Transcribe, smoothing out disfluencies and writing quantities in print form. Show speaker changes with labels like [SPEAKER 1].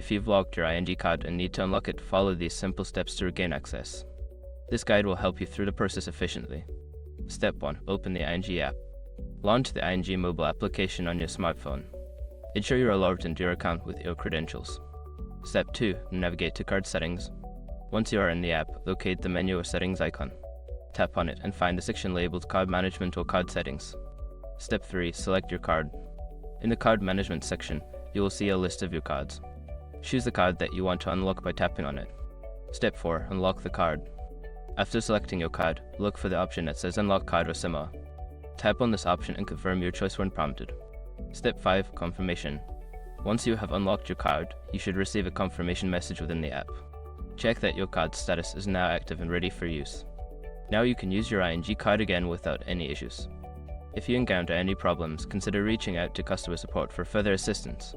[SPEAKER 1] If you've locked your ING card and need to unlock it, follow these simple steps to regain access. This guide will help you through the process efficiently. Step 1. Open the ING app. Launch the ING mobile application on your smartphone. Ensure you are logged into your account with your credentials. Step 2. Navigate to card settings. Once you are in the app, locate the menu or settings icon. Tap on it and find the section labeled Card Management or Card Settings. Step 3. Select your card. In the Card Management section, you will see a list of your cards. Choose the card that you want to unlock by tapping on it. Step 4. Unlock the card. After selecting your card, look for the option that says Unlock Card or similar. Tap on this option and confirm your choice when prompted. Step 5. Confirmation. Once you have unlocked your card, you should receive a confirmation message within the app. Check that your card status is now active and ready for use. Now you can use your ING card again without any issues. If you encounter any problems, consider reaching out to customer support for further assistance.